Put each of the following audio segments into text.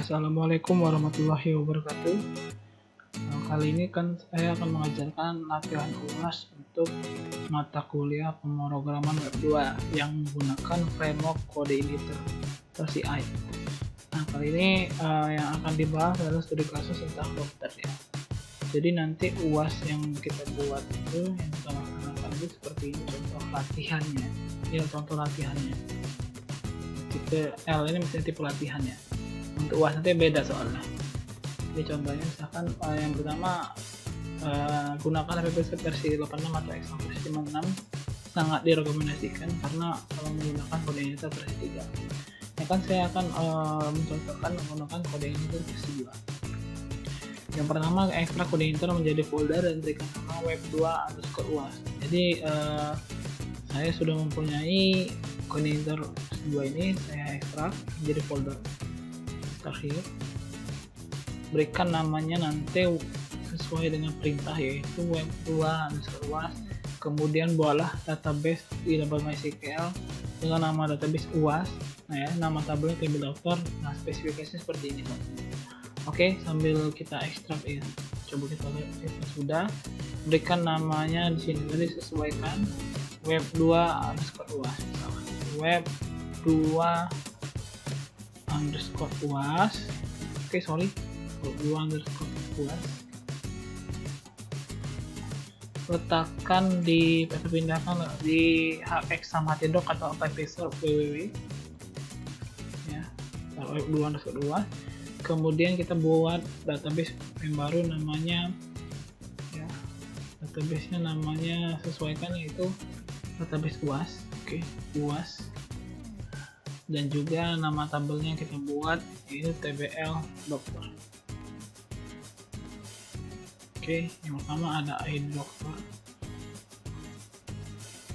Assalamualaikum warahmatullahi wabarakatuh. Kali ini kan saya akan mengajarkan latihan UAS untuk mata kuliah pemrograman web 2 yang menggunakan framework kode editor versi AI. Nah, kali ini yang akan dibahas adalah studi kasus tentang dokter ya. Jadi nanti UAS yang kita buat itu yang kita laksanakan itu seperti ini contoh latihannya. Ini contoh latihannya. Tipe L ini misalnya tipe latihannya. Untuk UAS nanti beda soalnya. Ini contohnya misalkan yang pertama gunakan APP versi 86 atau Excel versi 56 sangat direkomendasikan karena kalau menggunakan kode editor versi 3 ya kan saya akan mencontohkan menggunakan kode editor versi 2. Yang pertama ekstrak kode editor menjadi folder dan berikan nama web2_uas. Jadi saya sudah mempunyai kode editor 2 ini, saya ekstrak menjadi folder. Here. Berikan namanya nanti sesuai dengan perintah yaitu web2_uas. Kemudian buatlah database di dalam MySQL dengan nama database UAS. Nah ya, nama tabelnya table dokter. Nah, spesifikasinya seperti ini. Oke, sambil kita ekstrak ya. Coba kita lihat itu sudah. Berikan namanya di sini tadi sesuaikan web2_uas. Web2_uas. Oke, sorry, web2_uas. Letakkan di pindahkan di hx sama htdoc atau typeser www ya, web2_uas. Kemudian kita buat database yang baru namanya ya, database nya namanya sesuaikan yaitu database UAS. Oke, UAS. Dan juga nama tabelnya kita buat yaitu tbl dokter. Oke, yang pertama ada ID dokter,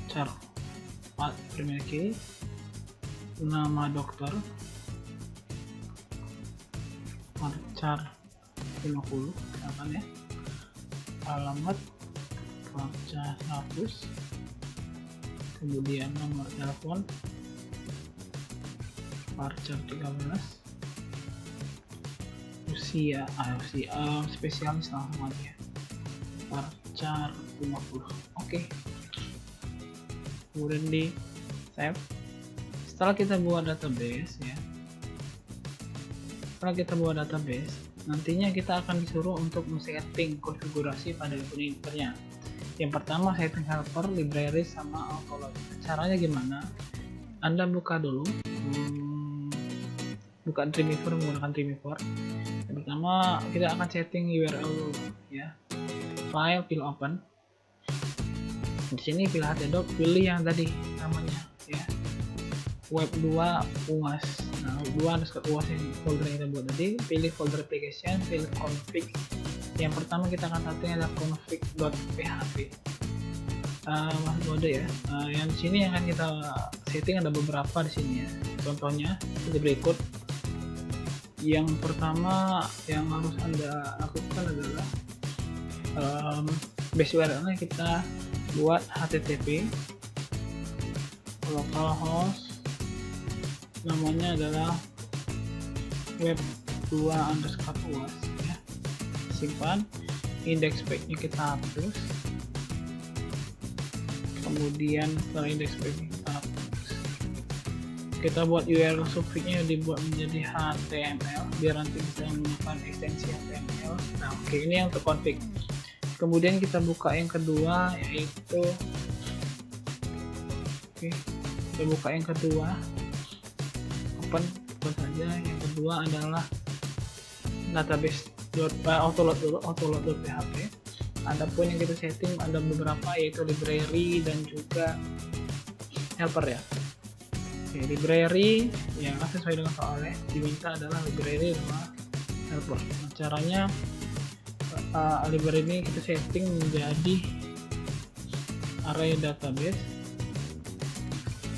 char primary key, nama dokter, char 50 misalkan ya, alamat char 100, kemudian nomor telepon varchar 13, usia spesialis langsung aja varchar 50. Oke. Kemudian di save. Setelah kita buat database ya, nantinya kita akan disuruh untuk men-setting konfigurasi pada akun editornya. Yang pertama setting helper, library sama autoload. Caranya gimana? Anda buka dulu buka Dreamweaver menggunakan Dreamweaver. Yang pertama kita akan setting URL dulu ya. File, pilih open. Di sini pilih htdoc, pilih yang tadi namanya ya, web2_uas. Nah, web2_uas yang folder yang kita buat tadi, pilih folder application, pilih config. Yang pertama kita akan setting adalah config.php. Mode ya. Yang di sini yang akan kita setting ada beberapa di sini ya. Contohnya seperti berikut. Yang pertama yang harus Anda lakukan adalah base URL-nya kita buat http localhost, namanya adalah web2_uas ya. Simpan, index page-nya kita hapus. Kemudian setelah index page kita buat URL suffixnya dibuat menjadi HTML biar nanti bisa menggunakan ekstensi HTML. Nah, oke, ini yang terkonfig. Kemudian kita buka yang kedua yaitu kita buka yang kedua, open saja. Yang kedua adalah database autoload.php. Adapun yang kita setting ada beberapa yaitu library dan juga helper ya. Oke, library yang sesuai dengan soalnya diminta adalah library sama helper. Nah, caranya library ini kita setting menjadi array database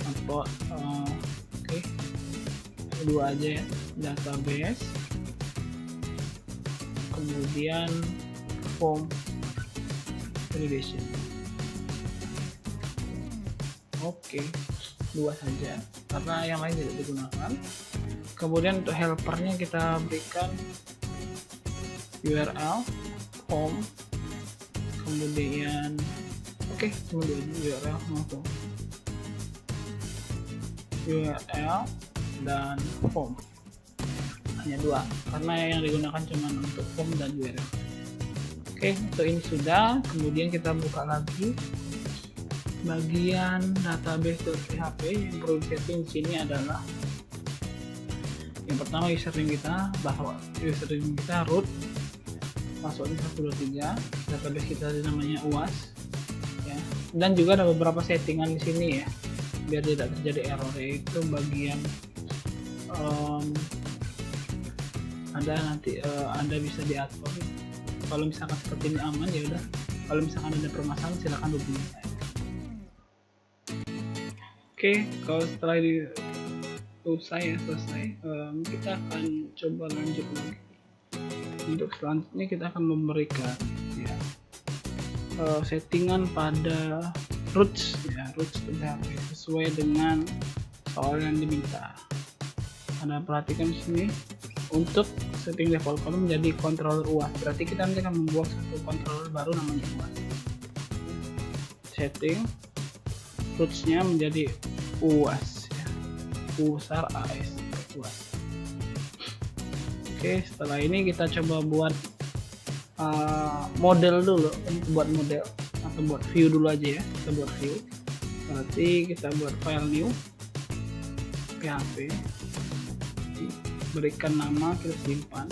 atau dua aja ya, database, kemudian form validation. Oke, dua saja. karena yang lain tidak digunakan. Kemudian untuk helpernya kita berikan URL, home, kemudian cuma dua URL maupun URL dan home, hanya dua karena yang digunakan cuma untuk home dan URL. Untuk ini sudah. Kemudian kita buka lagi bagian database.php. Yang perlu setting di sini adalah yang pertama username kita, bahwa username kita root, passwordnya 123, database kita namanya UAS ya. Dan juga ada beberapa settingan di sini ya biar tidak terjadi error, yaitu bagian ada nanti Anda bisa diatur kalau misalkan seperti ini aman, ya udah. Kalau misalkan ada permasalahan silakan hubungi saya. Kalau setelah selesai, kita akan coba lanjut lagi. Untuk selanjutnya kita akan memberikan ya settingan pada roots PHP sesuai dengan soal yang diminta. Anda perhatikan di sini untuk setting default column menjadi controller UAS, berarti kita nanti akan membuat satu controller baru namanya UAS. Setting rootsnya menjadi UAS ya. U besar AS UAS. Setelah ini kita coba buat model dulu. Buat model atau buat view dulu aja ya. Kita buat view, berarti kita buat file new PHP, berikan nama, kita simpan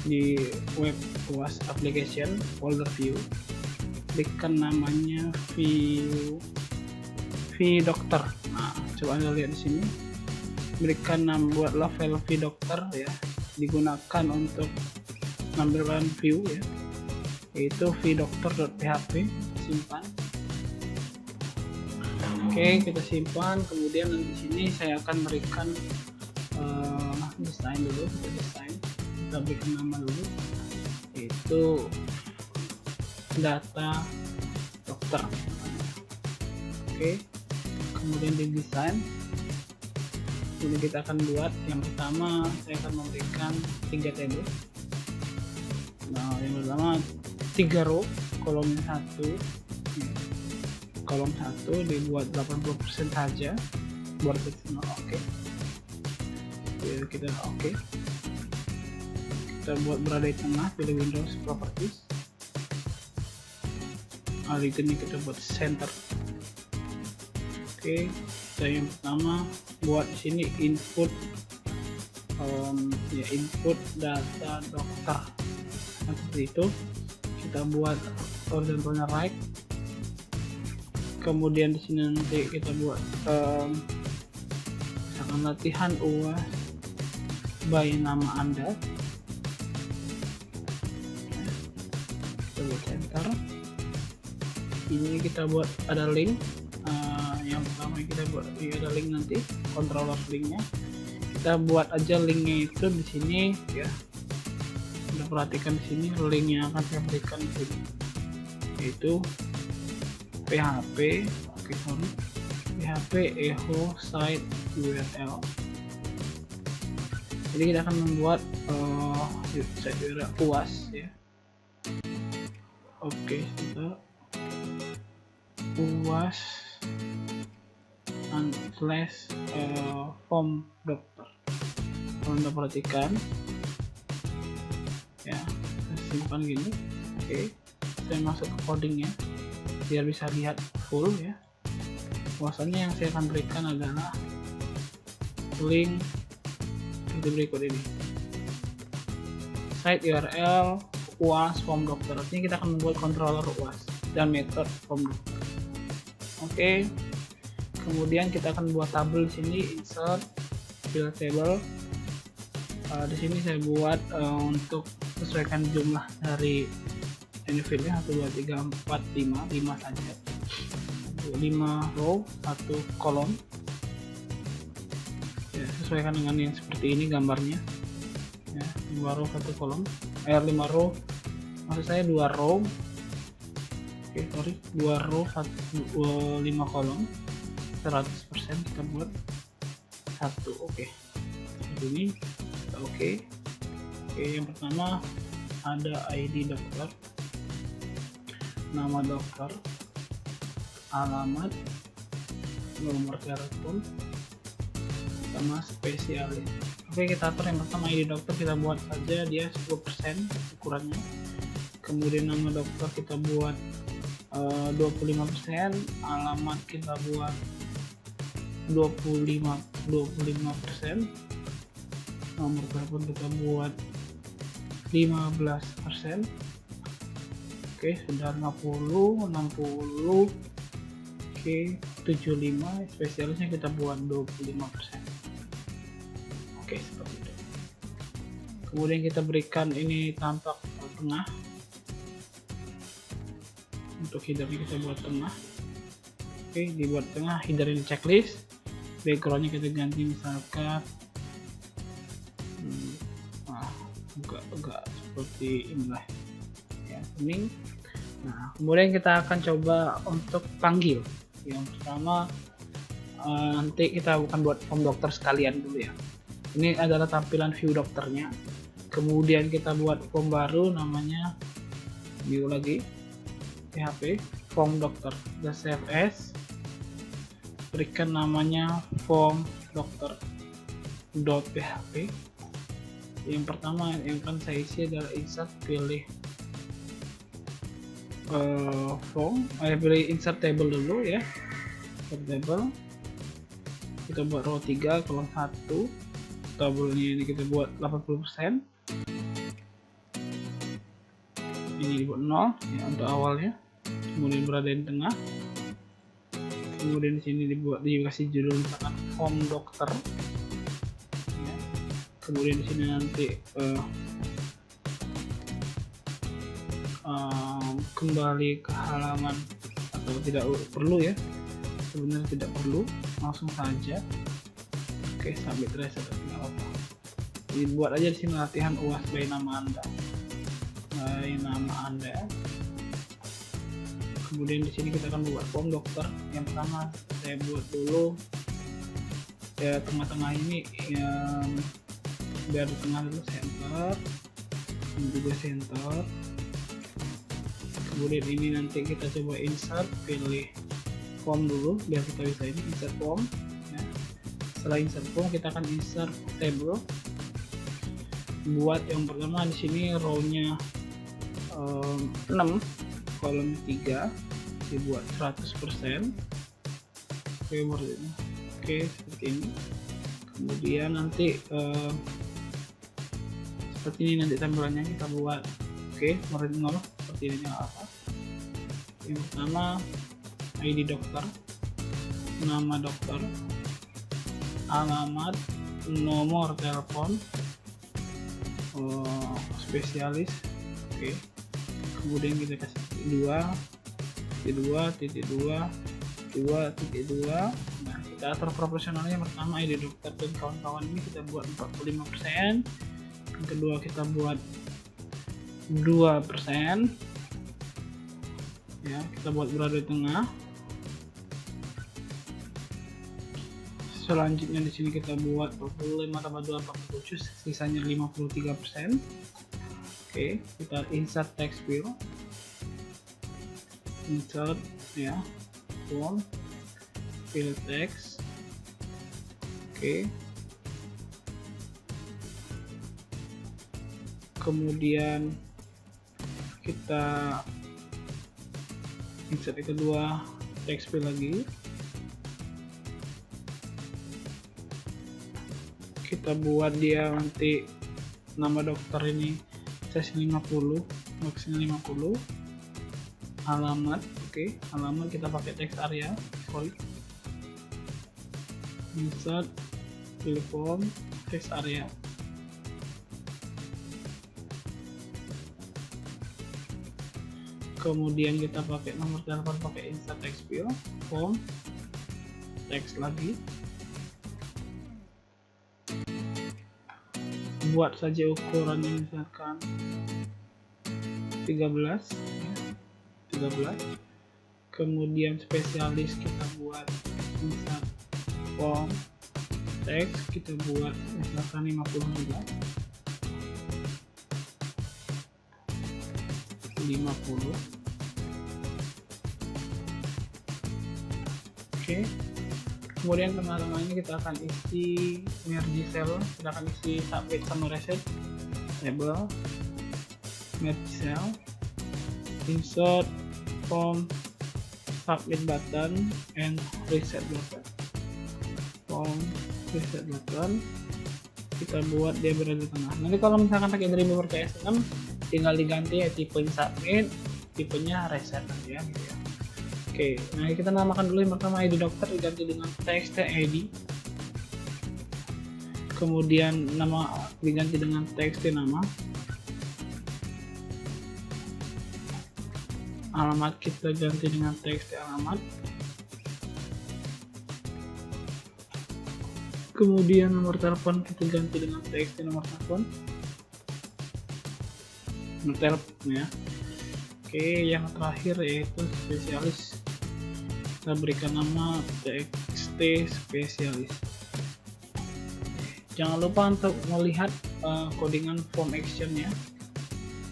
di web UAS application folder view, berikan namanya view doctor. Nah, coba Anda lihat di sini, berikan nama, buatlah file view doctor ya, digunakan untuk mengambilkan view ya, yaitu viewdoctor.php. Simpan. Kita simpan. Kemudian di sini saya akan berikan desain dulu. Kita berikan nama dulu, yaitu data dokter. Kemudian di desain ini kita akan buat yang pertama, saya akan memberikan 3 table. Nah, yang pertama 3 row, kolom 1 dibuat 80% saja, buat semua kita kita buat berada di tengah, pilih Windows Properties, ini kita buat center. Yang pertama buat di sini input input data dokter, seperti itu. Kita buat horizontalnya right. Kemudian di sini nanti kita buat misalkan latihan UAS by nama Anda. Kita buat center. Ini kita buat ada link. Yang pertama kita buat ada link, nanti controller linknya kita buat aja linknya itu di sini ya. Kita perhatikan di sini link yang akan saya berikan di sini, yaitu PHP echo site URL. Jadi kita akan membuat site URL UAS ya. UAS form dokter. Kalau Anda perhatikan ya, saya simpan gini. Saya masuk ke codingnya biar bisa lihat full ya. Bahwasannya yang saya akan berikan adalah link seperti berikut ini, site URL UAS form dokter. Artinya kita akan membuat controller UAS dan metode form dokter. Kemudian kita akan buat tabel di sini, insert fill table. Di sini saya buat untuk sesuaikan jumlah dari ini fieldnya 1 2 3 4 5 saja. 5 row 1 kolom ya, sesuaikan dengan yang seperti ini gambarnya ya. 5 row 1 kolom, 5 row, maksud saya 2 row sorry, 2 row 5 kolom 100% kita buat 1. Ini kita oke, yang pertama ada ID dokter, nama dokter, alamat, nomor telepon, sama spesialis. Kita atur yang pertama ID dokter, kita buat saja dia 10% ukurannya. Kemudian nama dokter kita buat 25%, alamat kita buat 25%, nomor telepon kita buat 15%. Sudah 60, 75, spesialisnya kita buat 25%. Seperti itu. Kemudian kita berikan ini tampak tengah. Untuk headernya kita buat tengah. Dibuat tengah, header ini checklist. Backgroundnya kita ganti misalkan agak seperti inilah ya, kuning. Kemudian kita akan coba untuk panggil. Yang pertama nanti kita bukan buat form dokter sekalian dulu ya. Ini adalah tampilan view dokternya. Kemudian kita buat form baru namanya view lagi PHP form dokter, kita save as, berikan namanya form dokter .php. Yang pertama yang akan saya isi adalah insert, pilih pilih insert table dulu ya, insert table, kita buat row 3 kolom 1, tabelnya ini kita buat 80%, ini dibuat 0 ya untuk awalnya, kemudian berada di tengah, kemudian di sini dikasih judul misalkan form dokter ya. Kemudian di sini nanti kembali ke halaman, atau tidak perlu ya, sebenarnya tidak perlu, langsung saja. Submit reset, nggak apa-apa. Dibuat aja di sini latihan UAS by nama Anda. Kemudian di sini kita akan buat form dokter. Yang pertama saya buat dulu ya, tengah-tengah ini yang biar di tengah dulu, center, ini juga center. Kemudian ini nanti kita coba insert, pilih form dulu biar kita bisa ini insert form ya. Setelah insert form kita akan insert table. Buat yang pertama di sini row-nya 6 kolom 3, dibuat 100%. Seperti ini. Kemudian nanti seperti ini nanti tampilannya kita buat murid 0 seperti ini, nggak apa. Yang pertama ID dokter, nama dokter, alamat, nomor telepon, spesialis. Kemudian kita kasih 2.2. Nah, kita atur proporsionalnya. Pertama ID dokter dan kawan-kawan ini kita buat 45%, yang kedua kita buat 2% ya, kita buat berada di tengah. Selanjutnya di sini kita buat 45 tambah 2 47, sisanya 53%. Kita insert text field, insert ya, form, fill text. Kemudian kita insert yang kedua, text field lagi. Kita buat dia nanti nama dokter ini sesi 50, maksimal 50. Alamat, alamat kita pakai text area, insert, pilih form, text area. Kemudian kita pakai nomor telepon, pakai insert text field, form, text lagi. Buat saja ukurannya misalkan 13 ya, 13. kemudian spesialis kita buat insert form text, kita buat misalkan 50 juga, 50. Oke, kemudian tengah-tengah ini kita akan isi merge cell, kita akan isi submit sama reset table, merge cell, insert form submit button and reset button. Form reset button kita buat dia berada di tengah. Nanti kalau misalkan pakai Dreamweaver CS6 tinggal diganti ya tipenya submit, tipenya reset nanti ya gitu ya. Oke, nah kita namakan dulu yang pertama ID dokter diganti dengan text ID. Kemudian nama diganti dengan text nama. Alamat kita ganti dengan teks alamat. Kemudian nomor telepon kita ganti dengan teks nomor telepon. Nomor telepon ya. Oke, yang terakhir yaitu spesialis. Kita berikan nama txt spesialis. Jangan lupa untuk melihat codingan form action ya.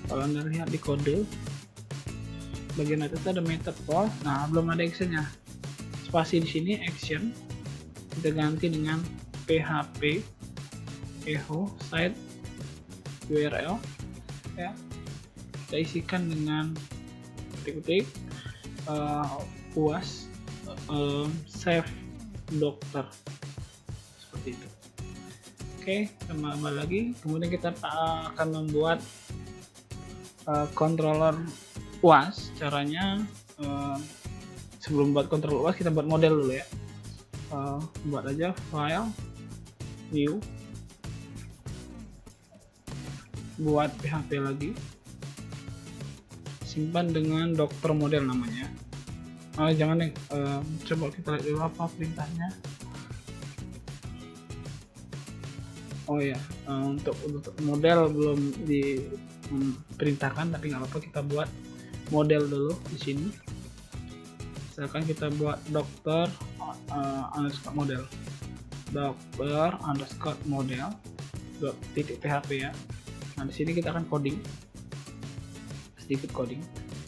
Kalau Anda lihat di kode bagian atas ada method call, nah belum ada actionnya, spasi di sini action, kita ganti dengan php echo site url ya, kita isikan dengan ketik puas save dokter seperti itu. Oke, tambah lagi, kemudian kita akan membuat controller UAS. Caranya sebelum buat control UAS kita buat model dulu ya. Buat aja file new, buat PHP lagi, simpan dengan dokter model namanya. Jangan deh, coba kita lihat dulu apa perintahnya. Oh ya, untuk model belum diperintahkan, tapi nggak apa-apa, kita buat model dulu di sini. Misalkan kita buat dokter underscore model, dokter underscore model titik php ya. Nah di sini kita akan coding, sedikit coding,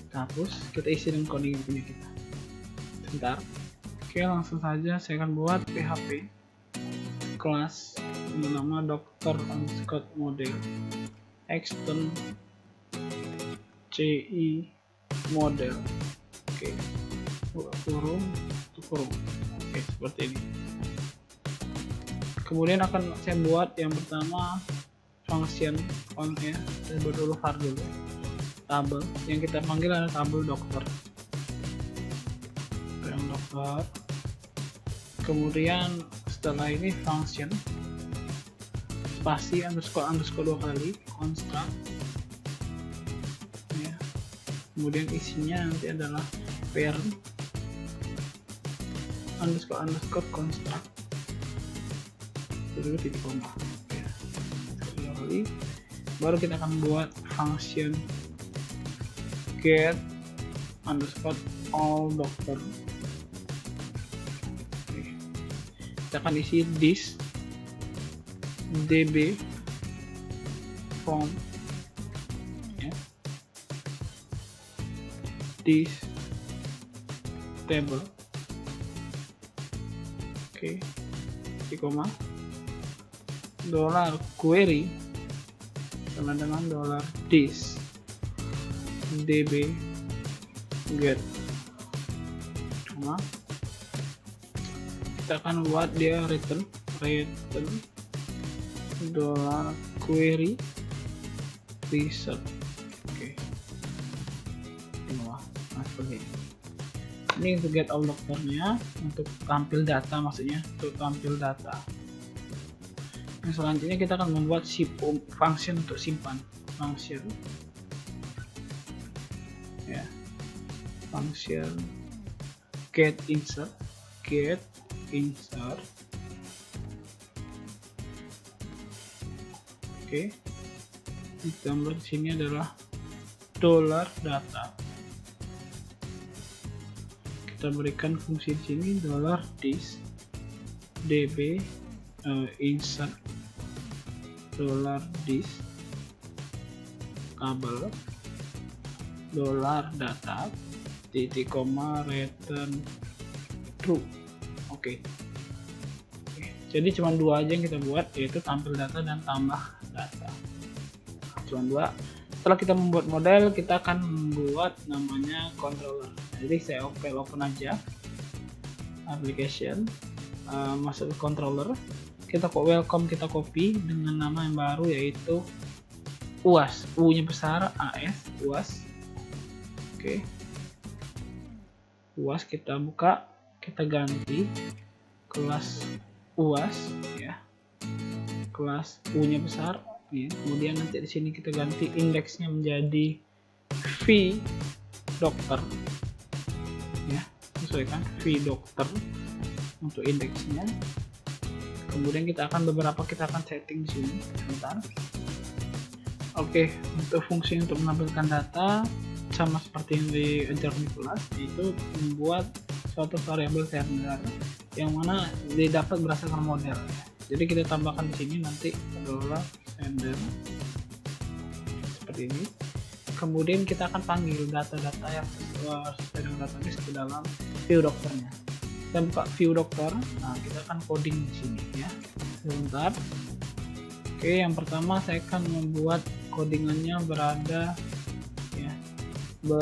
kita hapus, kita isi dengan coding yang punya kita. Sebentar. Oke, langsung saja saya akan buat php kelas dengan nama dokter underscore model extend ci model. Oke, kurung. Oke, seperti ini. Kemudian akan saya buat yang pertama function ya. Saya buat dulu var dulu, tabel yang kita panggil adalah tabel dokter, yang dokter. Kemudian setelah ini function spasi underscore 2 kali construct ya. Kemudian isinya nanti adalah parent underscore construct dulu titik koma ya. Kali baru kita akan buat function get underscore all doctor. Kita akan isi this db form ya, this table. Oke, di koma dollar query sama dengan dollar this db get koma. Kita akan buat dia return dollar query result. Oke, di bawah seperti ini. Ini untuk get all dokternya, untuk tampil data, maksudnya untuk tampil data. Yang selanjutnya kita akan membuat function untuk simpan, function ya, function get insert. Oke, ditambah di sini adalah dollar data. kita berikan fungsi di sini $dis db insert $dis kabel $data titik koma return true. Oke. Jadi cuma dua aja yang kita buat, yaitu tampil data dan tambah data. Cuma dua. Setelah kita membuat model, kita akan membuat namanya controller. Jadi saya open aja application, masuk ke controller, kita welcome, kita copy dengan nama yang baru yaitu UAS, U nya besar, AS, UAS. Oke. UAS kita buka, kita ganti kelas UAS ya, kelas U nya besar ya. Kemudian nanti di sini kita ganti indeksnya menjadi V dokter ya, sesuaikan V dokter untuk indeksnya. Kemudian kita akan setting di sini sebentar. Oke, untuk fungsi untuk menampilkan data sama seperti yang diajar di kelas, yaitu membuat suatu variabel sender yang mana didapat berdasarkan model. Jadi kita tambahkan di sini nanti adalah sender seperti ini. Kemudian kita akan panggil data-data yang sesuai dengan database ke dalam view dokternya. Kita buka view dokter. Nah, kita akan coding di sini ya. Sebentar. Oke, yang pertama saya akan membuat codingannya berada di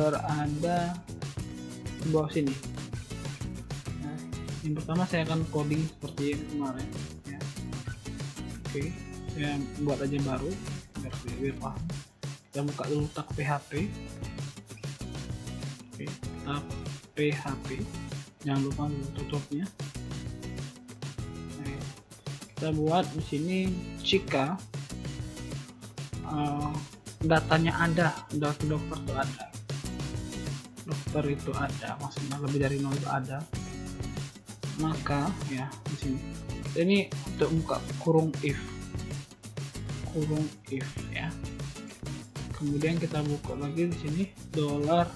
bawah sini. Nah, yang pertama saya akan coding seperti yang kemarin ya. Oke, saya buat aja baru biar paham. Kita buka dulu tag PHP. Oke, tag PHP, jangan lupa tutupnya. Nah, kita buat di sini jika datanya ada, data dokter itu ada, maksudnya lebih dari 0 itu ada, maka ya di sini ini untuk buka kurung if ya. Kemudian kita buka lagi di sini dollar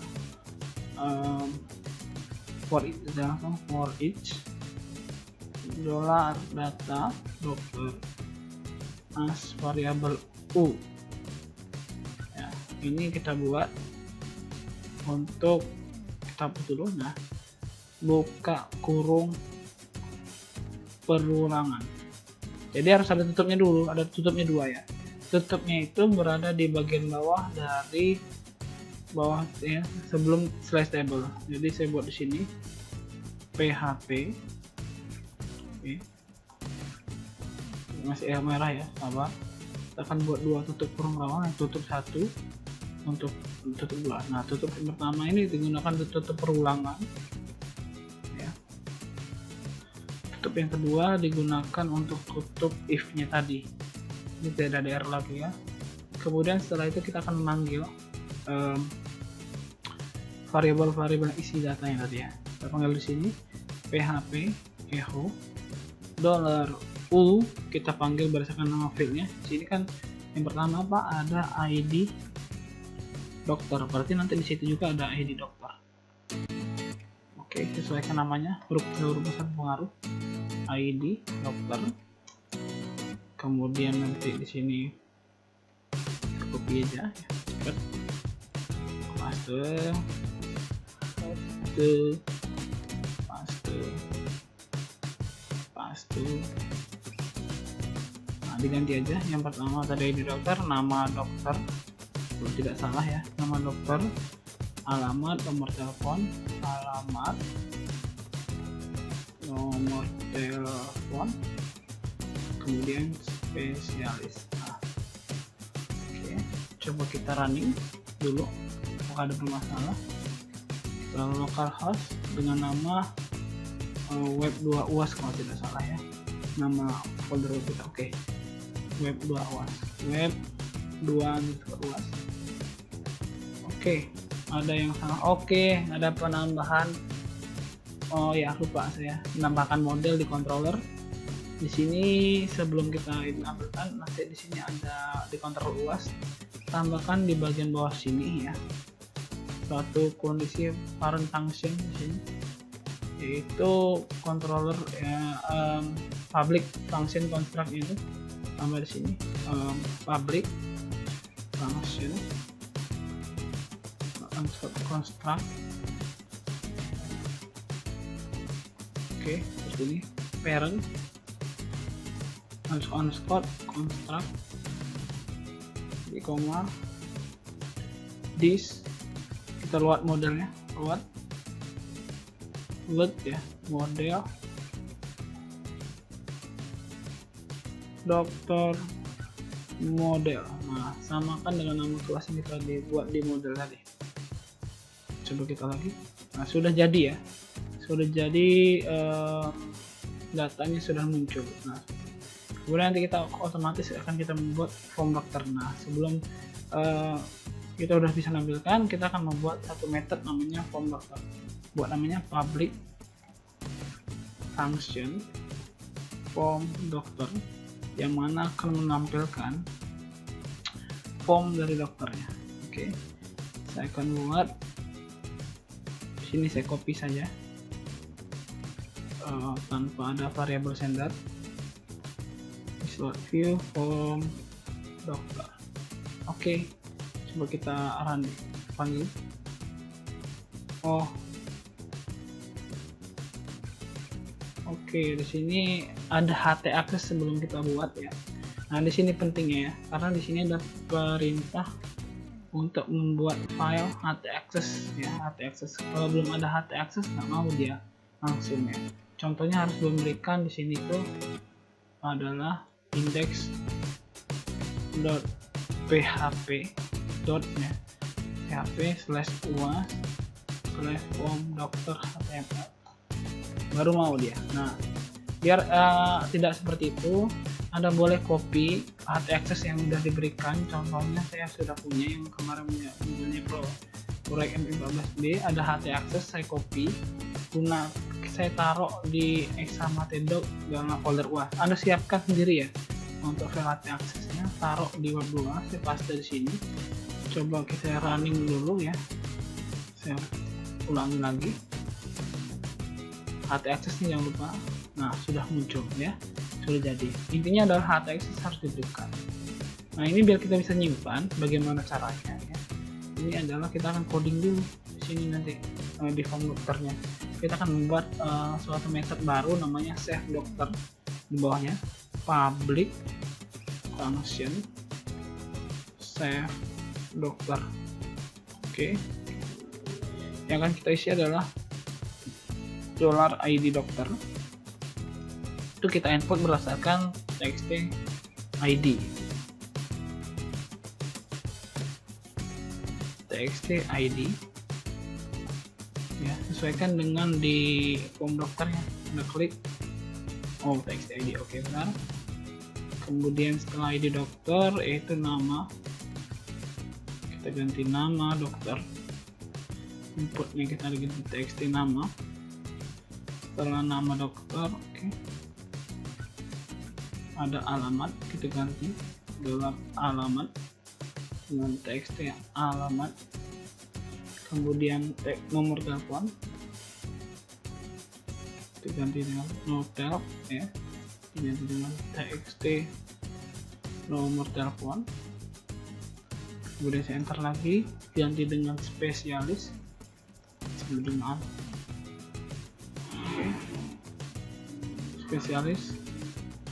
for each dollar data dokter as variable u ya. Ini kita buat untuk kita dulu. Nah, buka kurung perulangan, jadi harus ada tutupnya dulu, ada tutupnya dua ya. Tutupnya itu berada di bagian bawah dari bawah ya, sebelum slash table. Jadi saya buat di sini PHP. Oke. Masih merah ya, sabar. Kita akan buat dua tutup kurung perulangan, tutup satu untuk tutup dua. Nah, tutup yang pertama ini digunakan untuk tutup perulangan ya. Tutup yang kedua digunakan untuk tutup if nya tadi. Ini tidak ada error lagi ya. Kemudian setelah itu kita akan memanggil variabel isi datanya tadi ya. Kita panggil di sini PHP echo $u, kita panggil berdasarkan nama fieldnya. Di sini kan yang pertama apa, ada ID dokter, berarti nanti di situ juga ada ID dokter. Oke, sesuaikan namanya, huruf besar pengaruh ID dokter. Kemudian nanti di sini copy aja ya. Paste. Nah, diganti aja. Yang pertama tadi ID dokter, nama dokter kalau tidak salah ya, nama dokter, alamat, nomor telepon, kemudian spesialis. Nah, oke, coba kita running dulu apakah ada bermasalah. Kita localhost dengan nama web 2 UAS kalau tidak salah ya, nama folder kita. Oke, web 2 UAS, web 2 UAS. Oke, ada yang salah. Oke, ada penambahan. Oh ya, lupa saya menambahkan model di controller. Di sini sebelum kita tampilkan, nanti di sini ada di controller UAS. Tambahkan di bagian bawah sini ya, suatu kondisi parent function di sini. yaitu controller ya, public function construct itu tambah di sini public function construct. Oke, seperti ini. Parent underscore construct di koma this, kita load modelnya, load ya, model dokter model. Nah, samakan dengan nama kelas yang kita dibuat di model tadi. Coba kita lagi. Nah, sudah jadi ya, sudah jadi, datanya sudah muncul. Nah, kemudian nanti kita otomatis akan kita membuat form dokter. Nah, sebelum kita udah bisa nampilkan, kita akan membuat satu method namanya form dokter. Buat namanya public function form dokter, yang mana akan menampilkan form dari dokternya. Oke, saya akan buat di sini, saya copy saja tanpa ada variabel sender. Visual view form dokter. Oke, coba kita run, panggil. Oke, di sini ada HT access sebelum kita buat ya. Nah, di sini pentingnya ya, karena di sini ada perintah untuk membuat file HT access ya. HT access, kalau belum ada HT access nggak mau dia langsung ya. Contohnya harus memberikan di sini tuh adalah index.php dotnya php/uas/form dokter html, baru mau dia. Nah, biar tidak seperti itu, Anda boleh copy HT access yang sudah diberikan. Contohnya saya sudah punya yang kemarin punya proyek MP14B, ada HT access, saya copy, saya taruh di examatedog dalam folder UAS. Anda siapkan sendiri ya untuk file HT accessnya, taruh di web UAS, saya paste di sini. Coba kita running dulu ya, saya ulangi lagi. HT access-nya jangan lupa. Nah, sudah muncul ya, sudah jadi. Intinya adalah HT access harus diberikan. Nah, ini biar kita bisa nyimpan bagaimana caranya ya. Ini adalah kita akan coding dulu di sini nanti di form dokternya. Kita akan membuat suatu method baru namanya save dokter. Di bawahnya public function save dokter. Oke. Yang akan kita isi adalah $id dokter. Itu kita input berdasarkan txt id. txt id ya, sesuaikan dengan di form dokternya. Anda klik txt id, oke, benar. Kemudian setelah id dokter, yaitu nama, kita ganti nama dokter. Inputnya kita ganti txt nama. Setelah nama dokter, oke, ada alamat, kita ganti alamat dengan txt alamat. Kemudian nomor telepon, kita ganti dengan notel ya, diganti dengan txt nomor telepon. Kemudian saya enter lagi, ganti dengan spesialis dengan spesialis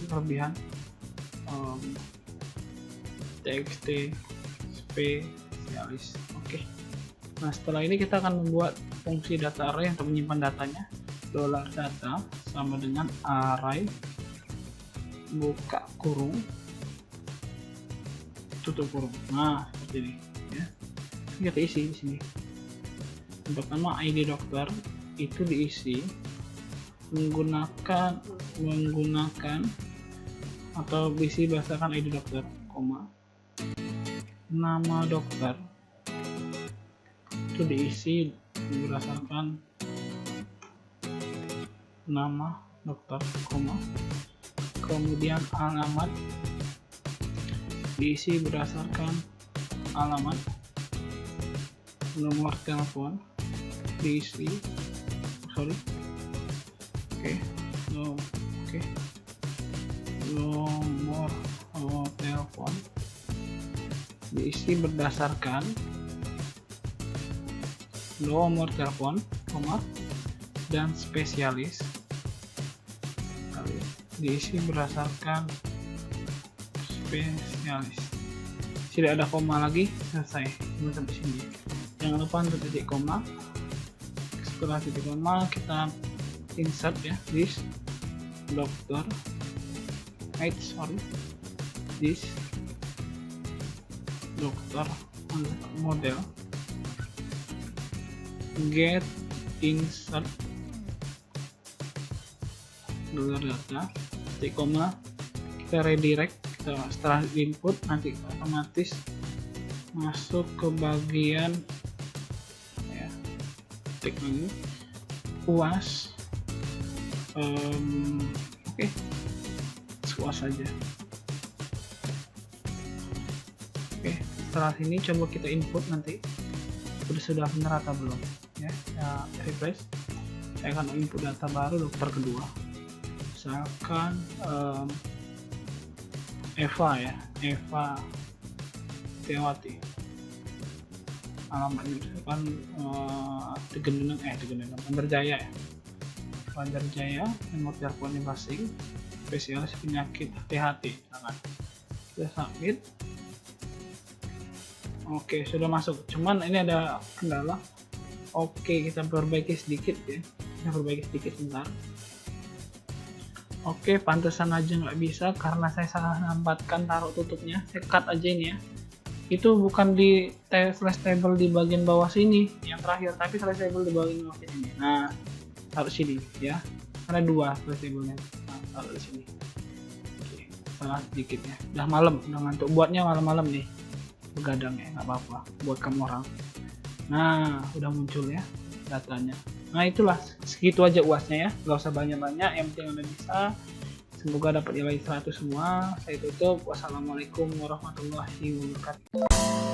kelebihan txt spesialis. Oke. Nah, setelah ini kita akan membuat fungsi data array untuk menyimpan datanya. $data sama dengan array buka kurung tutup kurung. Nah, seperti ini ya. Kita isi di sini. Untuk nama id dokter itu diisi menggunakan atau diisi berdasarkan id dokter, nama dokter itu diisi berdasarkan nama dokter, kemudian alamat diisi berdasarkan alamat, nomor telepon diisi Oke. Nomor telepon diisi berdasarkan nomor telepon, dan spesialis diisi berdasarkan spesialis. Tidak ada koma lagi, selesai sampai sini. Jangan lupa untuk titik koma. Setelah titik koma kita insert ya, this dokter, this dokter model, get insert data, titik koma, kita redirect. Setelah input nanti otomatis masuk ke bagian ya, klik lagi UAS. Oke, UAS saja. Oke, setelah sini coba kita input nanti sudah benar atau belum ya. Refresh. Saya akan input data baru dokter kedua, misalkan Eva Tiawati, alamatnya misalkan Banjarjaya ya, Banjarjaya, nomor telepon masing, spesialis penyakit hati-hati, sudah submit. Oke, sudah masuk, cuman ini ada kendala. Oke, kita perbaiki sedikit ya, sebentar. Oke, pantesan aja nggak bisa karena saya salah nampatkan taruh tutupnya. Saya cut aja ini ya. Itu bukan di slash table di bagian bawah sini yang terakhir, tapi slash table di bagian bawah sini. Nah, taruh sini ya. Karena dua slash table-nya. Nah, taruh di sini. Oke, salah sedikit ya. Udah malam, udah ngantuk. Buatnya malam-malam nih. Begadang ya, nggak apa-apa. Buat kamu orang. Nah, udah muncul ya datanya. Nah, itulah segitu aja UASnya ya, nggak usah banyak-banyak, yang penting Anda bisa. Semoga dapat nilai 100 semua. Saya tutup. Wassalamualaikum warahmatullahi wabarakatuh.